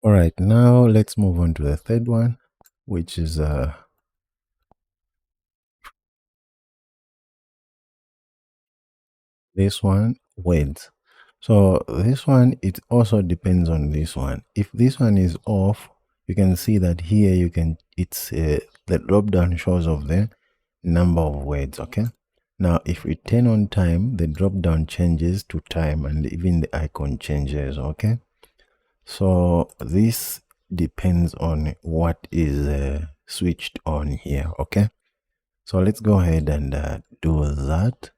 All right, now let's move on to the third one, which is this one, words. So this one, it also depends on this one. If this one is off, you can see that here you can, it's the drop down shows of the number of words. Okay, now if we turn on time, the drop down changes to time and even the icon changes. Okay, so this depends on what is switched on here. Okay, so let's go ahead and do that.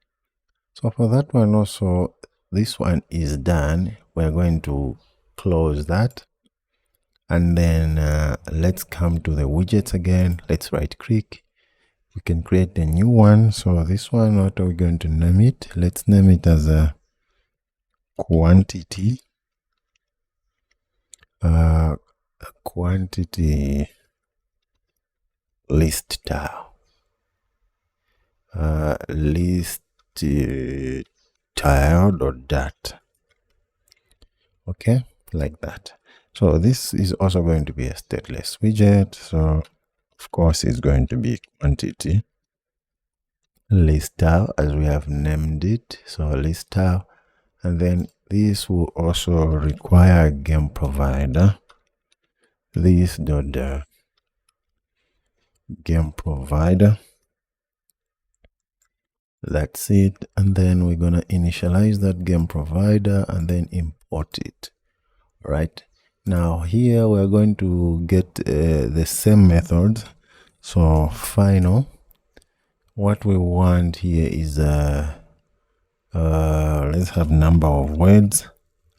So for that one also, this one is done. We're going to close that. And then let's come to the widgets again. Let's right click. We can create a new one. So this one, what are we going to name it? Let's name it as a quantity. Quantity Listtile. Listtile.dat. Okay, like that. So this is also going to be a stateless widget. So of course it's going to be quantity Listtile as we have named it. So Listtile, and then this will also require a game provider. This dot game provider. That's it. And then we're gonna initialize that game provider and then import it. Right now here we're going to get the same methods. So final, what we want here is let's have number of words.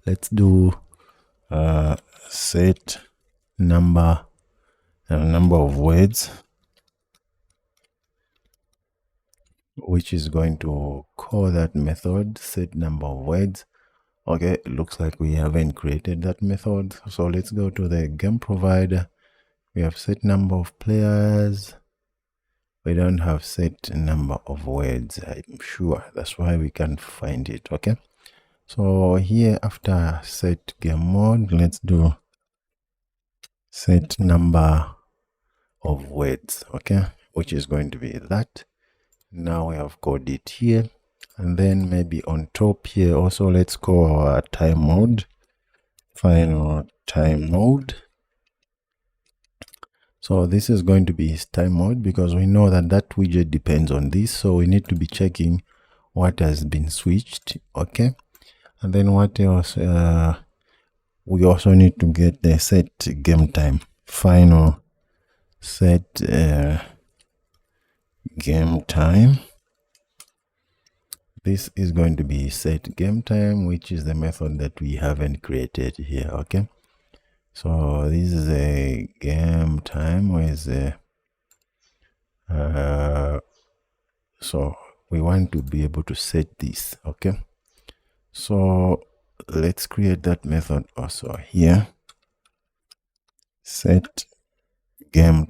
Let's do set number of words, which is going to call that method set number of words. Okay, it looks like we haven't created that method. So let's go to the game provider. We have set number of players. We don't have set number of words, I'm sure. That's why we can't find it. Okay, so here after set game mode, let's do set number of words. Okay, which is going to be that. Now we have coded it here. And then maybe on top here also, let's call our time mode, final time mode. So this is going to be his time mode because we know that that widget depends on this. So we need to be checking what has been switched. Okay. And then what else? We also need to get the set game time, final set game time. This is going to be set game time, which is the method that we haven't created here. Okay, so this is a game time. Where is so we want to be able to set this. Okay, so let's create that method also here. Set game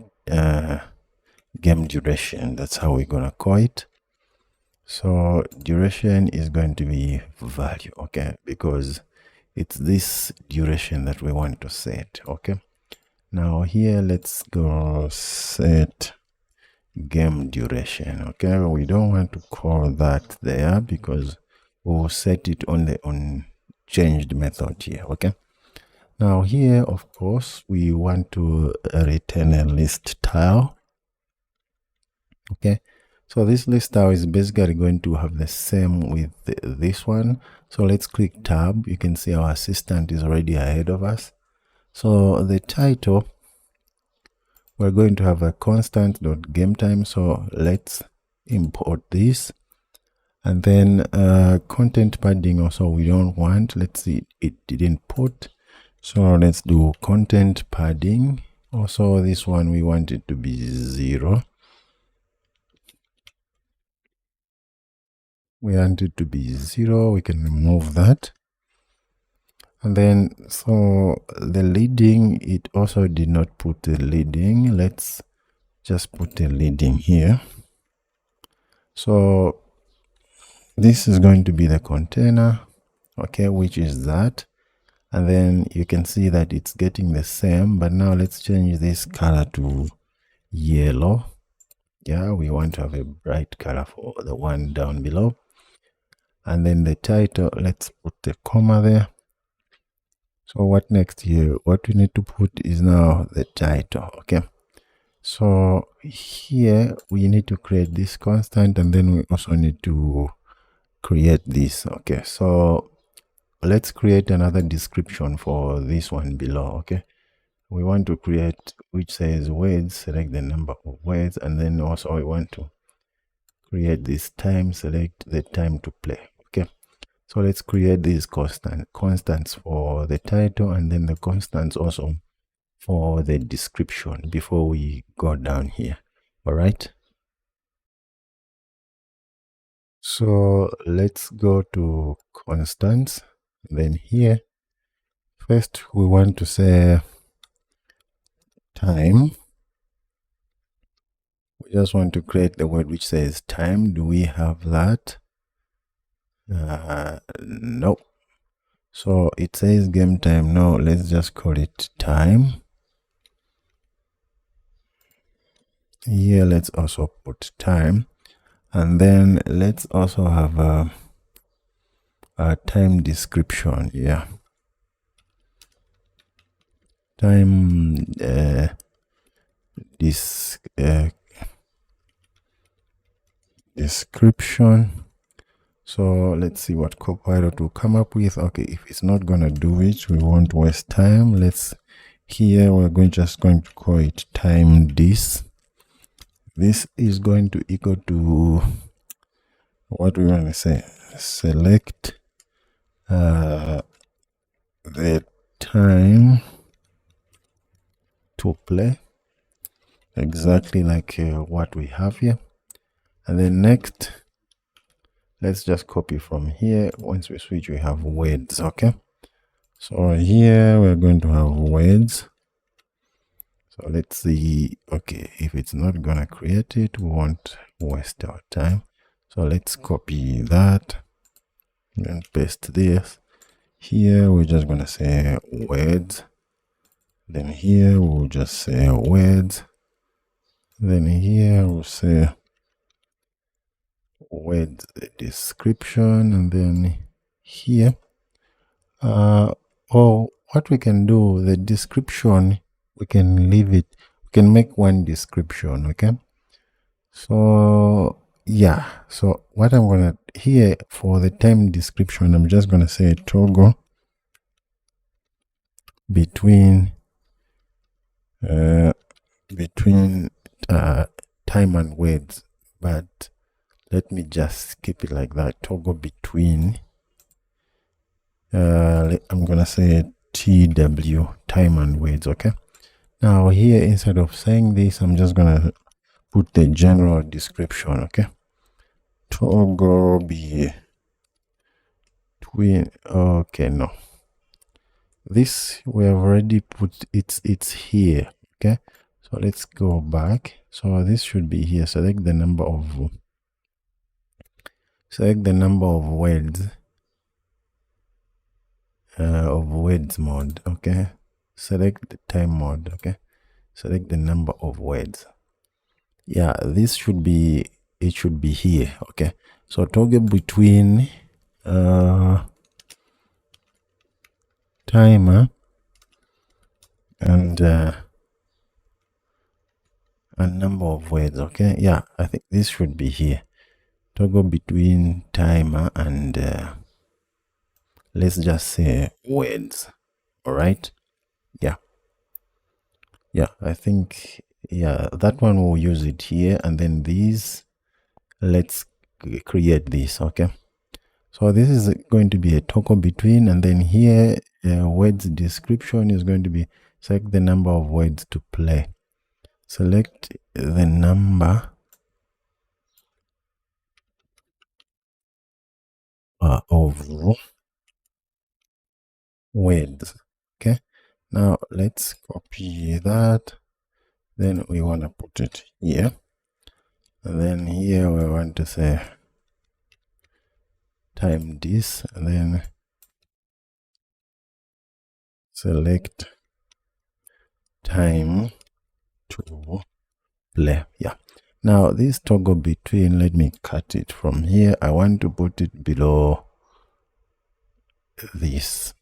game duration. That's how we're gonna call it. So duration is going to be value, okay, because it's this duration that we want to set. Okay, now here let's go set game duration. Okay, we don't want to call that there because we'll set it on the unchanged method here. Okay, now here of course we want to return a Listtile. Okay, so this Listtile is basically going to have the same with this one. So let's click tab. You can see our assistant is already ahead of us. So the title, we're going to have a constant.gametime. So let's import this. And then content padding also we don't want. Let's see, it didn't put. So let's do content padding. Also this one we want it to be 0. We want it to be 0. We can remove that. And then so the leading, it also did not put the leading. Let's just put the leading here. So this is going to be the container, okay, which is that. and then you can see that it's getting the same, but now let's change this color to yellow. Yeah, we want to have a bright color for the one down below. And then the title, let's put the comma there. So what next here? What we need to put is now the title. Okay, so here we need to create this constant, and then we also need to create this. Okay, so let's create another description for this one below. Okay, we want to create which says words, select the number of words, and then also we want to create this time, select the time to play. Okay, so let's create these constants for the title, and then the constants also for the description before we go down here. All right, so let's go to constants. Then here first we want to say time. We just want to create the word which says time. Do we have that? No. So it says game time. No, let's just call it time. Here let's also put time, and then let's also have a time description. Yeah, time description. So let's see what Copilot will come up with. Okay, if it's not gonna do it, we won't waste time. Here we're just going to call it time this. This is going to equal to what we want to say, select the time to play, exactly like what we have here. And then next, let's just copy from here. Once we switch, we have words. Okay, so here we're going to have words. So let's see. Okay, if it's not gonna create it, we won't waste our time. So let's copy that and paste this. Here we're just gonna say words. Then here we'll just say words. Then here we'll say words description, and then here what we can do, the description, we can leave it, we can make one description. Okay, so yeah, so what I'm gonna here for the time description, I'm just gonna say toggle between time and words, but let me just keep it like that, toggle between I'm gonna say TW, time and words. Okay, now here instead of saying this, I'm just gonna put the general description. Okay, toggle between, okay, no, this we have already put, it's here. Okay, so let's go back. So this should be here. Select the number of words mode. Okay, select the time mode. Okay, select the number of words. Yeah, this should be, it should be here. Okay, so toggle between timer and a number of words. Okay, yeah, I think this should be here, toggle between timer and let's just say words. All right, yeah, I think, yeah, that one will use it here, and then these, let's create this. Okay, so this is going to be a toggle between, and then here words description is going to be select the number of words to play, select the number of words. Okay, now let's copy that, then we want to put it here, and then here we want to say time this, and then select time to play. Yeah. Now this toggle between, let me cut it from here. I want to put it below this.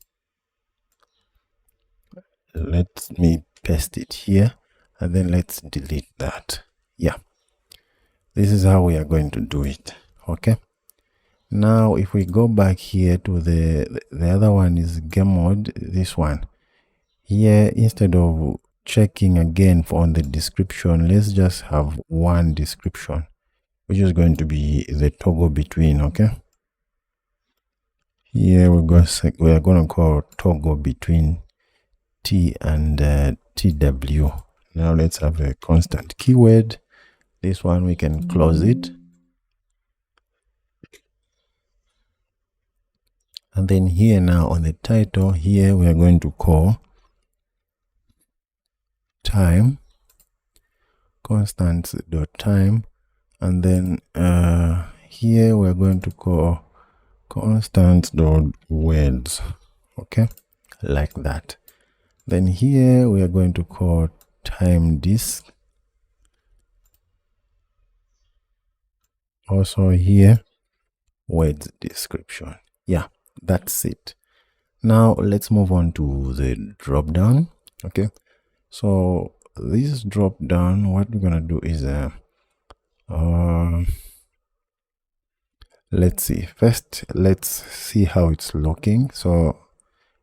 Let me paste it here, and then let's delete that. Yeah. This is how we are going to do it. Okay. Now if we go back here to the other one is game mode, this one here, instead of checking again on the description, let's just have one description, which is going to be the toggle between. Okay, here we are going to call toggle between T and TW. Now let's have a constant keyword. This one we can close it, and then here now on the title here we are going to call time constants.time, and then here we're going to call constants.words. Okay, like that. Then here we are going to call time disk. Also here words description. Yeah, that's it. Now let's move on to the drop down. Okay, so this drop down, what we're gonna do is let's see. First, let's see how it's looking. So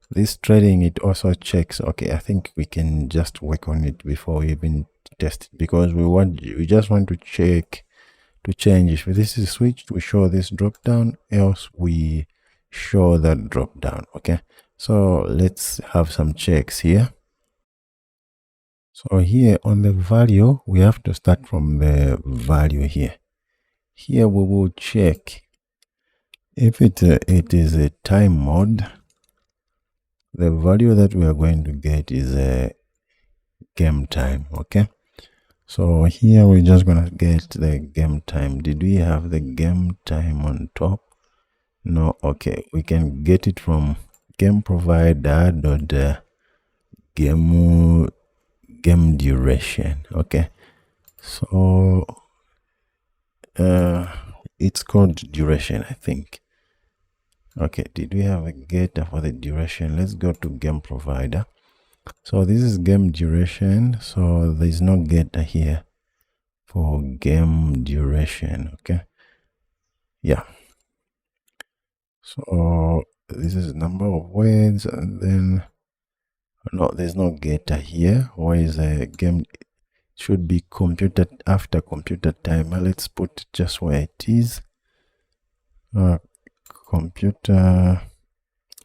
this trading, it also checks. Okay, I think we can just work on it before we even test it, because we just want to check to change. If this is switched, we show this drop down, else we show that drop down. Okay, so let's have some checks here. So here on the value, we have to start from the value here. Here we will check if it is a time mode. The value that we are going to get is a game time. Okay, so here we're just gonna get the game time. Did we have the game time on top? No. Okay, we can get it from game provider dot game duration. Okay, so it's called duration, I think. Okay, did we have a getter for the duration? Let's go to game provider. So this is game duration, so there's no getter here for game duration. Okay, yeah, so this is number of words, and then no, there's no getter here. Where is a game? It should be computed after computer timer. Let's put it just where it is. Computer.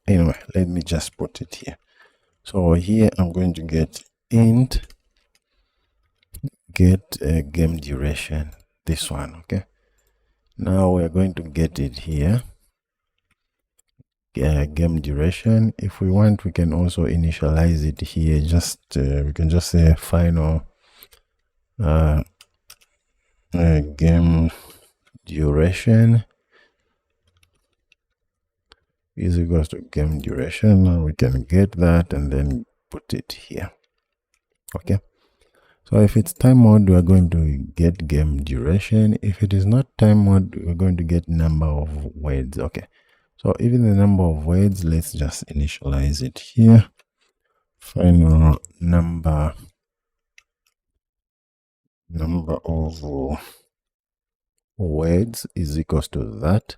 Anyway, let me just put it here. So here I'm going to get int get game duration, this one. Okay, now we're going to get it here. Game duration. If we want, we can also initialize it here. Just we can just say final game duration is equals to game duration. Now we can get that and then put it here. Okay, so if it's time mode, we are going to get game duration. If it is not time mode, we're going to get number of words. Okay, so even the number of words, let's just initialize it here. Final number of words is equals to that.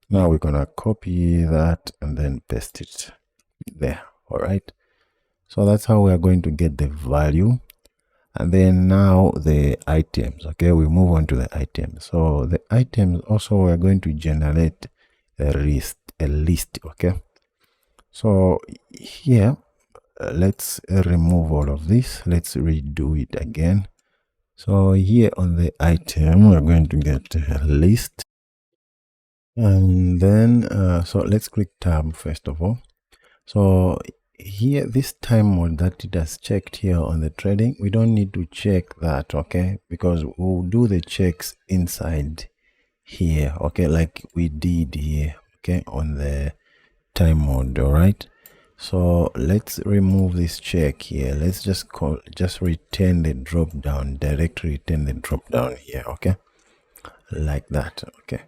Now we're gonna copy that and then paste it there. All right, so that's how we are going to get the value. And then now the items. Okay, we move on to the items. So the items also, we are going to generate a list. Okay, so here let's remove all of this. Let's redo it again. So here on the item, we're going to get a list. And then so let's click tab first of all. So here, this time mode that it has checked here on the trading, we don't need to check that. Okay, because we'll do the checks inside here. Okay, like we did here. Okay, on the time mode. All right, So let's remove this check here. Let's just return the drop down, directly return the drop down here. Okay, like that. Okay,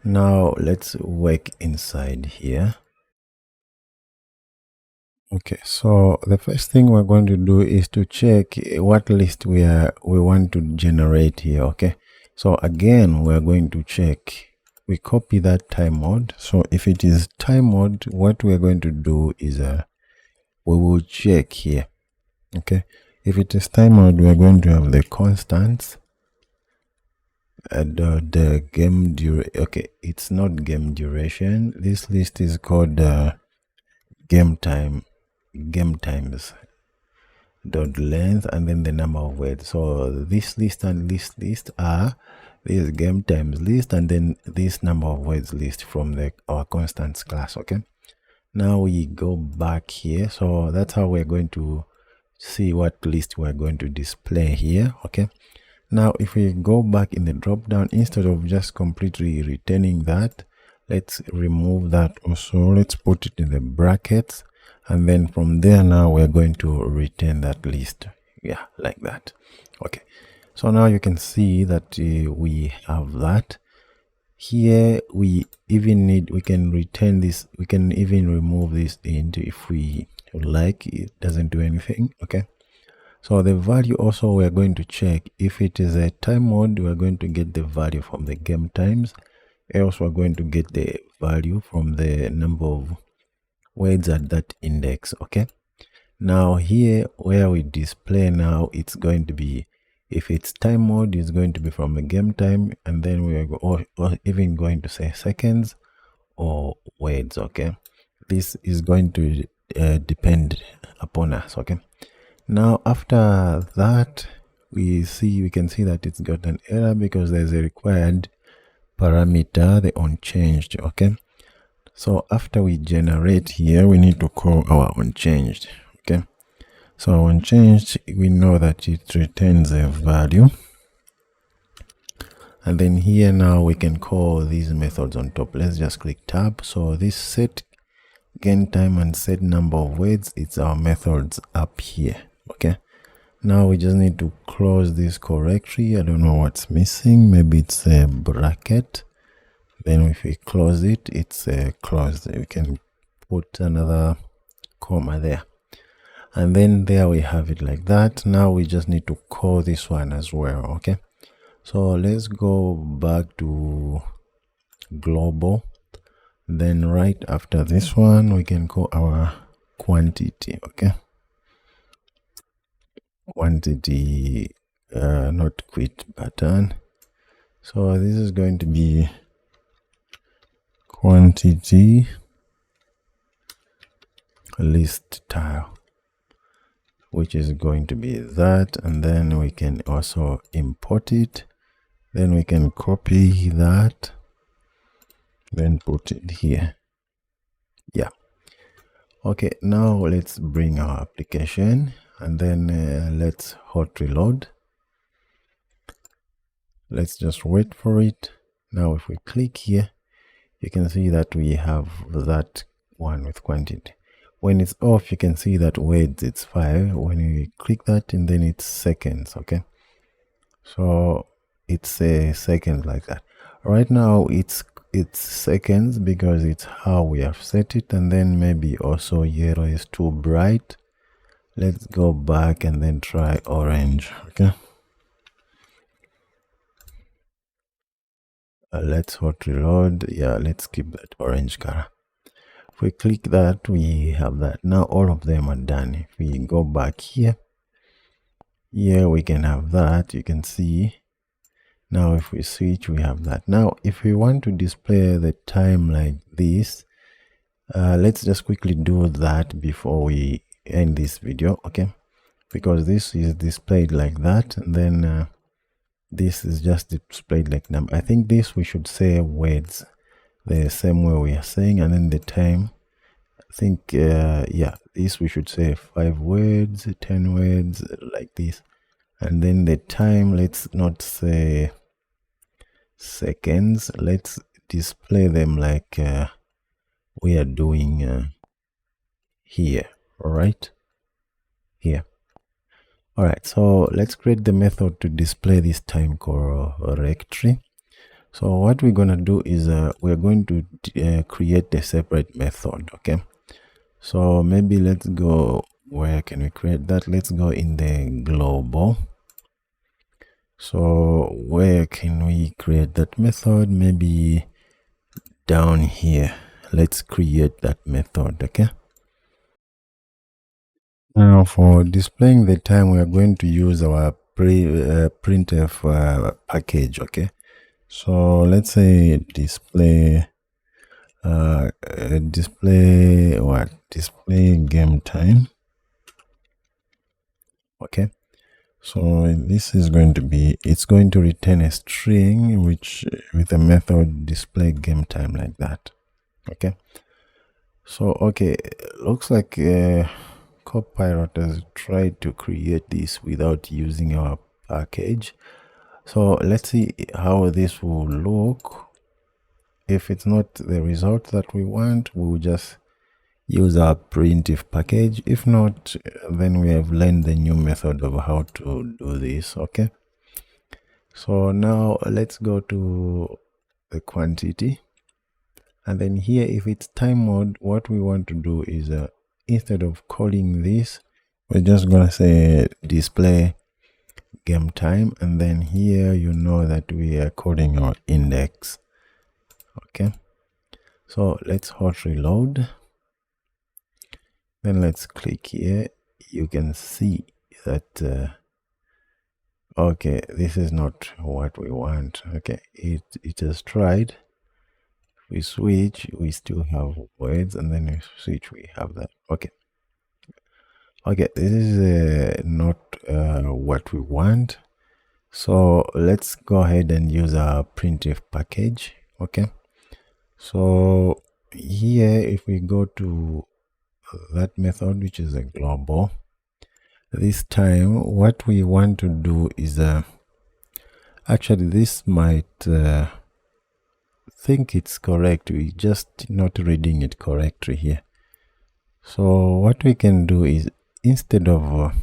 now let's work inside here. Okay, so the first thing we're going to do is to check what list we want to generate here. Okay, so again we're going to check, we copy that time mode. So if it is time mode, what we're going to do is we will check here. Okay, if it is time mode, we are going to have the constants and the game duration. Okay, it's not game duration. This list is called game times dot length and then the number of words. So this list and this list are this game times list and then this number of words list from our constants class. Okay, now we go back here. So that's how we're going to see what list we're going to display here. Okay, now if we go back in the drop down, instead of just completely returning that, let's remove that also. Let's put it in the brackets, and then from there now we're going to return that list. Yeah, like that. Okay, so now you can see that we have that here. We can return this, we can even remove this int if we like. It doesn't do anything. Okay, so the value also we're going to check, if it is a time mode, we're going to get the value from the game times, else we're going to get the value from the number of words at that index. Okay, now here where we display now, it's going to be, if it's time mode, it's going to be from the game time, and then we are or even going to say seconds or words. Okay, this is going to depend upon us. Okay, now after that we can see that it's got an error because there's a required parameter, the unchanged. Okay, so after we generate here, we need to call our unchanged. Okay, so unchanged, we know that it returns a value, and then here now we can call these methods on top. Let's just click tab. So this set gain time and set number of words, it's our methods up here. Okay, now we just need to close this correctly. I don't know what's missing, maybe it's a bracket. Then if we close it, it's closed. We can put another comma there, and then there we have it like that. Now we just need to call this one as well. Okay, so let's go back to global, then right after this one we can call our quantity. Okay, quantity, not quit button. So this is going to be quantity Listtile, which is going to be that, and then we can also import it. Then we can copy that, then put it here. Yeah, okay, now let's bring our application, and then let's hot reload. Let's just wait for it. Now if we click here, you can see that we have that one with quantity. When it's off, you can see that words, it's 5. When you click that, and then it's seconds. Okay, so it's a seconds like that. Right now it's seconds because it's how we have set it, and then maybe also yellow is too bright. Let's go back and then try orange. Okay, let's hot reload. Yeah, let's keep that orange color. If we click that, we have that. Now all of them are done. If we go back here, we can have that. You can see now if we switch, we have that. Now if we want to display the time like this, let's just quickly do that before we end this video. Okay, because this is displayed like that, and then this is just displayed like number. I think this we should say words the same way we are saying, and then the time, I think yeah, this we should say 5 words, 10 words, like this. And then the time, let's not say seconds, let's display them like we are doing here, all right, here. All right, so let's create the method to display this time correctly. So what we're going to do is we're going to create a separate method. Okay, so maybe let's go, where can we create that? Let's go in the global. So where can we create that method? Maybe down here. Let's create that method. Okay, now for displaying the time, we are going to use our printf package. Okay, so let's say display display game time. Okay, so this is going to be, it's going to return a string which with a method display game time, like that. Okay, so okay, looks like Copilot has tried to create this without using our package. So let's see how this will look. If it's not the result that we want, we'll just use our printf package. If not, then we have learned the new method of how to do this. Okay, so now let's go to the quantity, and then here, if it's time mode, what we want to do is instead of calling this, we're just gonna say display game time, and then here you know that we are calling our index. Okay, so let's hot reload, then let's click here. You can see that okay, this is not what we want. Okay, it has tried. We switch, we still have words, and then we switch, we have that. Okay, this is not what we want. So let's go ahead and use our printf package. Okay, so here, if we go to that method, which is a global, this time what we want to do is actually, this might think it's correct, we just not reading it correctly here. So what we can do is, instead of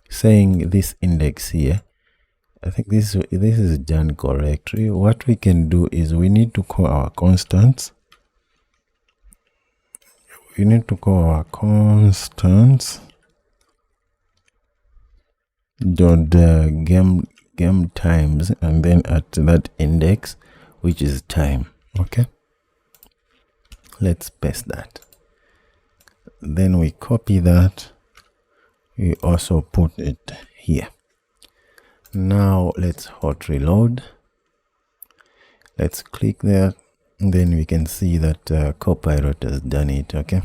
saying this index here, I think this is done correctly. What we can do is we need to call our constants. We need to call our constants dot game times, and then at that index, which is time. Okay, let's paste that. Then we copy that, we also put it here. Now let's hot reload, let's click there, and then we can see that Copilot has done it. Okay,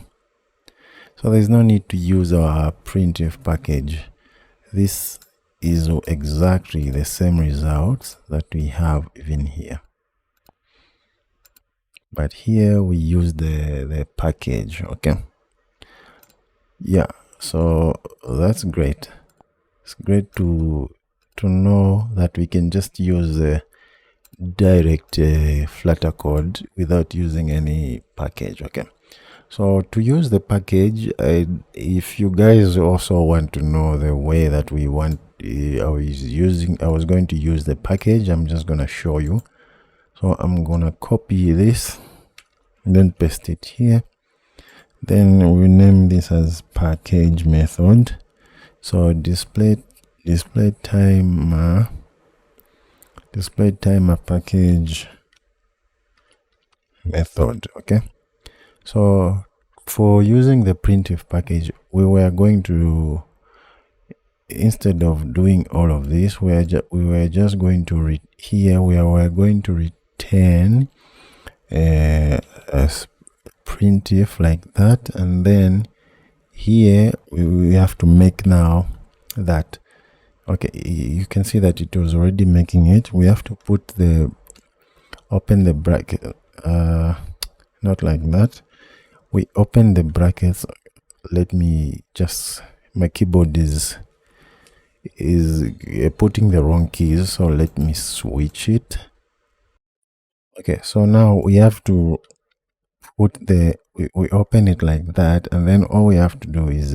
so there's no need to use our printf package. This is exactly the same results that we have even here, but here we use the package. Okay, yeah, so that's great. It's great to know that we can just use the direct Flutter code without using any package. Okay, so to use the package, if you guys also want to know the way that we want, I was going to use the package. I'm just gonna show you. So I'm gonna copy this and then paste it here. Then we name this as package method. So display timer package method. Okay, so for using the printf package, we were going to, instead of doing all of this, we were just going to we were going to return a printf like that, and then here we have to make now that, okay, you can see that it was already making it. We have to put open the bracket, not like that. We open the brackets. Let me just, my keyboard is putting the wrong keys, so let me switch it. Okay, so now we have to put the we open it like that, and then all we have to do is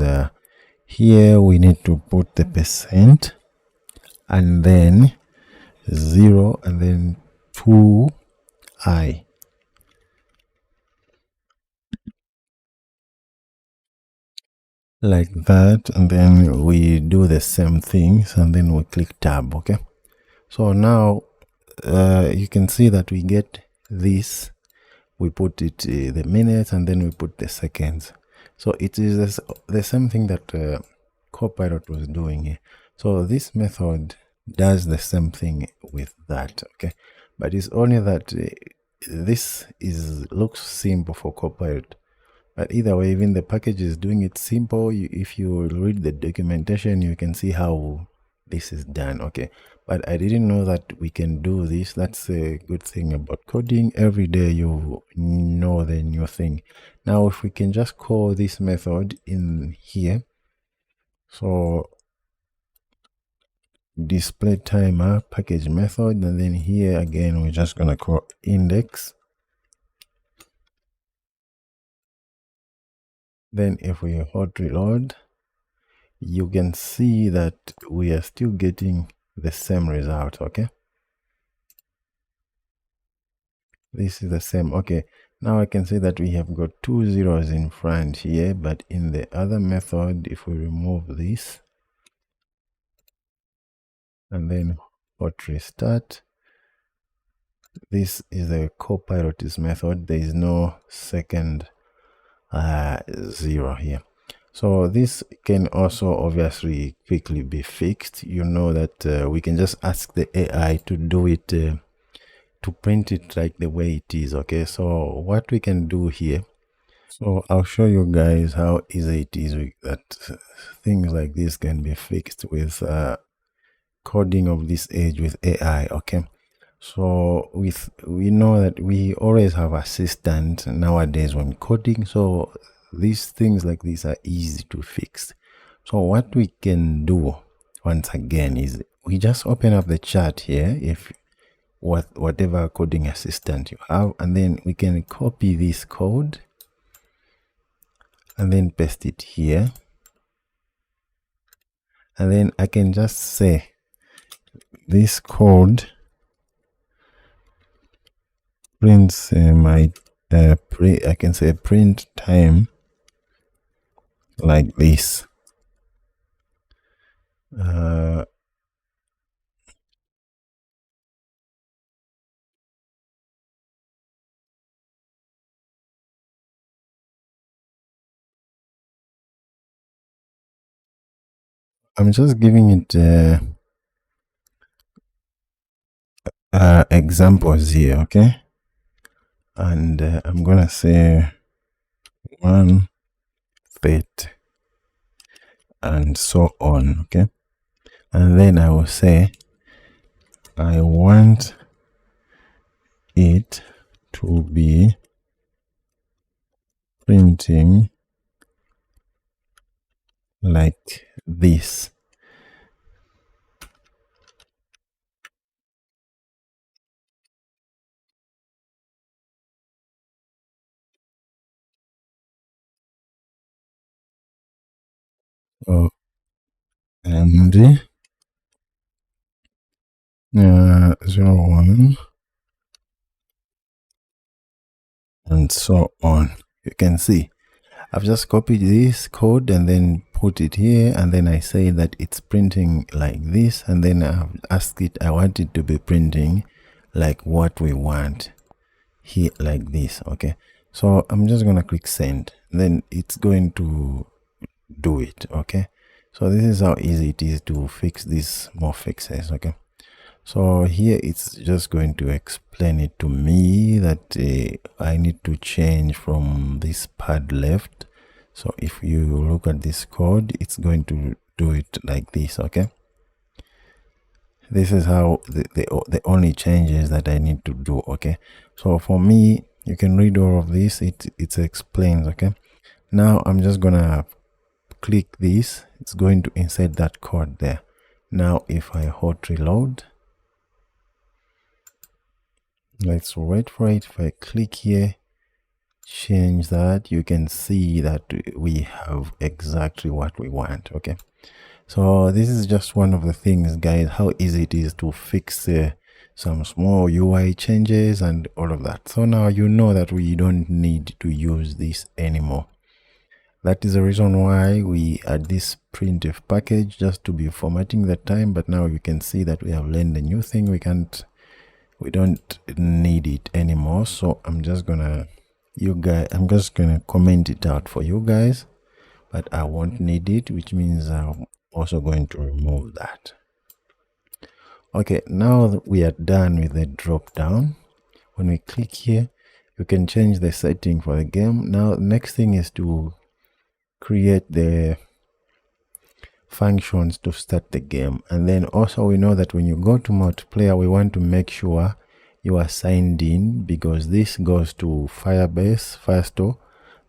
here we need to put the percent, and then 0, and then 2i. Like that, and then we do the same things, and then we click tab. Okay, so now you can see that we get this. We put it the minutes, and then we put the seconds. So it is the same thing that Copilot was doing here. So this method does the same thing with that. Okay, but it's only that this looks simple for Copilot. But either way, even the package is doing it simple. If you read the documentation, you can see how this is done. Okay, but I didn't know that we can do this. That's a good thing about coding. Every day you know the new thing. Now, if we can just call this method in here, so display timer package method, and then here again we're just gonna call index. Then if we hot reload, you can see that we are still getting the same result. Okay, this is the same. Okay, now I can see that we have got 2 zeros in front here, but in the other method, if we remove this and then hot restart, this is a Copilot's method. There is no second 0 here. So this can also obviously quickly be fixed. You know that we can just ask the AI to do it, to print it like the way it is. Okay, so what we can do here, so I'll show you guys how easy it is that things like this can be fixed with coding of this age with AI. Okay, so we know that we always have assistant nowadays when coding, so these things like this are easy to fix. So what we can do once again is we just open up the chat here, if whatever coding assistant you have, and then we can copy this code and then paste it here, and then I can just say this code prints my I can say print time like this. I'm just giving it examples here. Okay, and I'm gonna say 130 and so on. Okay, and then I will say I want it to be printing like this. So MD 01 and so on. You can see I've just copied this code and then put it here, and then I say that it's printing like this, and then I've asked it, I want it to be printing like what we want here, like this. Okay, so I'm just gonna click send, then it's going to do it. Okay, so this is how easy it is to fix these more fixes. Okay, so here it's just going to explain it to me that I need to change from this pad left. So if you look at this code, it's going to do it like this. Okay, this is how the only changes that I need to do. Okay, so for me, you can read all of this, it explains. Okay, now I'm just gonna click this, it's going to insert that code there. Now if I hot reload, let's wait for it. If I click here, change that, you can see that we have exactly what we want. Okay, so this is just one of the things, guys, how easy it is to fix some small UI changes and all of that. So now you know that we don't need to use this anymore. That is the reason why we add this printf package, just to be formatting the time. But now you can see that we have learned a new thing. We don't need it anymore. So I'm just gonna comment it out for you guys, but I won't need it, which means I'm also going to remove that. Okay, now that we are done with the drop down, when we click here, you can change the setting for the game. Now next thing is to create the functions to start the game. And then also we know that when you go to multiplayer, we want to make sure you are signed in, because this goes to Firebase Firestore,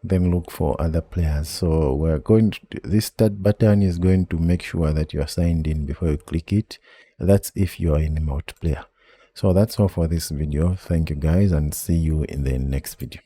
then look for other players. So we're going to, this start button is going to make sure that you are signed in before you click it. That's if you are in multiplayer. So that's all for this video. Thank you guys, and see you in the next video.